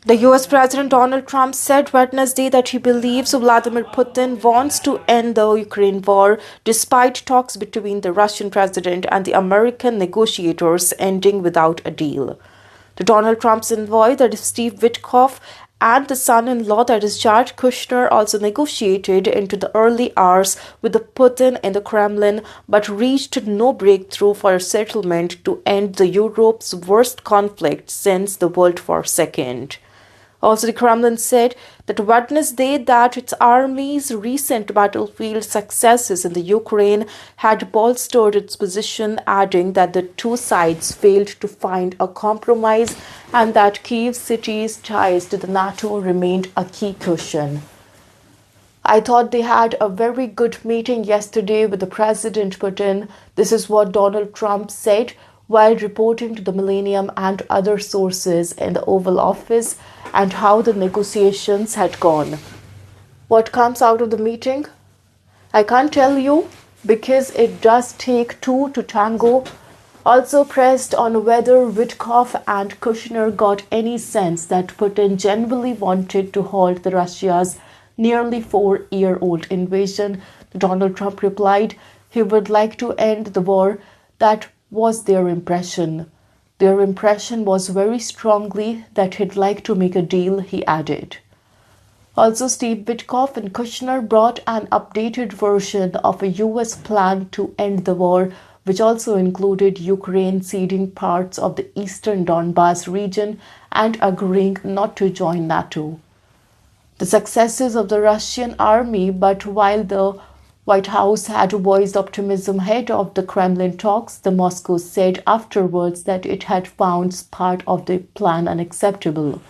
The US President Donald Trump said Wednesday that he believes Vladimir Putin wants to end the Ukraine war despite talks between the Russian president and the American negotiators ending without a deal. The Donald Trump's envoy, that is Steve Witkoff, and the son-in-law, that is Jared Kushner, also negotiated into the early hours with the Putin in the Kremlin, but reached no breakthrough for a settlement to end the Europe's worst conflict since the World War II. Also, the Kremlin said that Wednesday that its army's recent battlefield successes in the Ukraine had bolstered its position, adding that the two sides failed to find a compromise and that Kyiv city's ties to the NATO remained a key cushion. I thought they had a very good meeting yesterday with the President Putin. This is what Donald Trump said while reporting to the Millennium and other sources in the Oval Office and how the negotiations had gone. What comes out of the meeting? I can't tell you because it does take two to tango. Also pressed on whether Witkoff and Kushner got any sense that Putin genuinely wanted to halt the Russia's nearly 4-year-old invasion, Donald Trump replied he would like to end the war. That was their impression. Their impression was very strongly that he'd like to make a deal, he added. Also, Steve Witkoff and Kushner brought an updated version of a US plan to end the war, which also included Ukraine ceding parts of the eastern Donbas region and agreeing not to join NATO. The successes of the Russian army, but while the White House had voiced optimism ahead of the Kremlin talks, the Moscow said afterwards that it had found part of the plan unacceptable.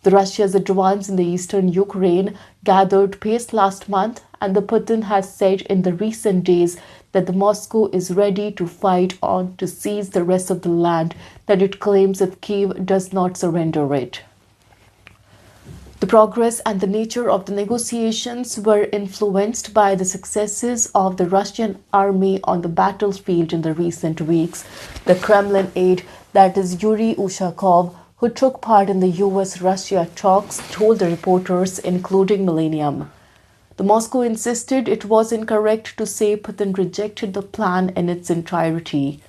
The Russia's advance in the eastern Ukraine gathered pace last month, and the Putin has said in the recent days that the Moscow is ready to fight on to seize the rest of the land that it claims if Kyiv does not surrender it. The progress and the nature of the negotiations were influenced by the successes of the Russian army on the battlefield in the recent weeks. The Kremlin aide, that is Yuri Ushakov, who took part in the US-Russia talks, told the reporters, including Millennium. The Moscow insisted it was incorrect to say Putin rejected the plan in its entirety.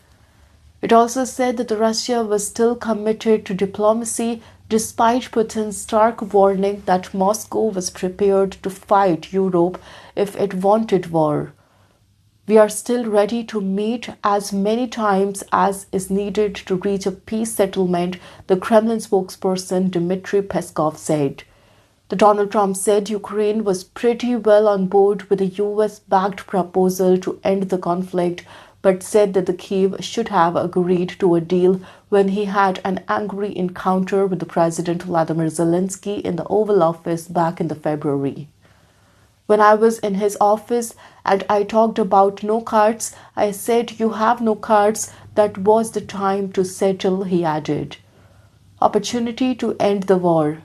It also said that Russia was still committed to diplomacy despite Putin's stark warning that Moscow was prepared to fight Europe if it wanted war. We are still ready to meet as many times as is needed to reach a peace settlement, the Kremlin spokesperson Dmitry Peskov said. The Donald Trump said Ukraine was pretty well on board with a US-backed proposal to end the conflict, but said that the Kyiv should have agreed to a deal when he had an angry encounter with the President Vladimir Zelensky in the Oval Office back in the February. When I was in his office and I talked about no cards, I said, "You have no cards. That was the time to settle," he added. Opportunity to end the war.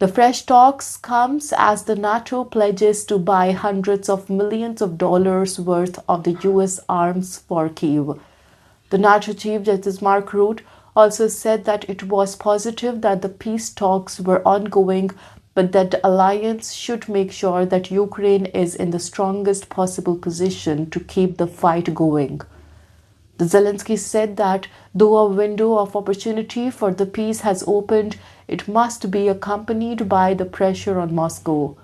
The fresh talks comes as the NATO pledges to buy hundreds of millions of dollars worth of the US arms for Kyiv. The NATO chief, Justice Mark Rutte, also said that it was positive that the peace talks were ongoing, but that the alliance should make sure that Ukraine is in the strongest possible position to keep the fight going. The Zelensky said that though a window of opportunity for the peace has opened, it must be accompanied by the pressure on Moscow.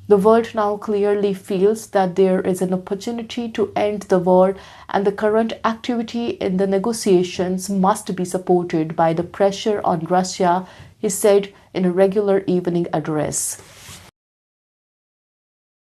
The world now clearly feels that there is an opportunity to end the war, and the current activity in the negotiations must be supported by the pressure on Russia, he said in a regular evening address.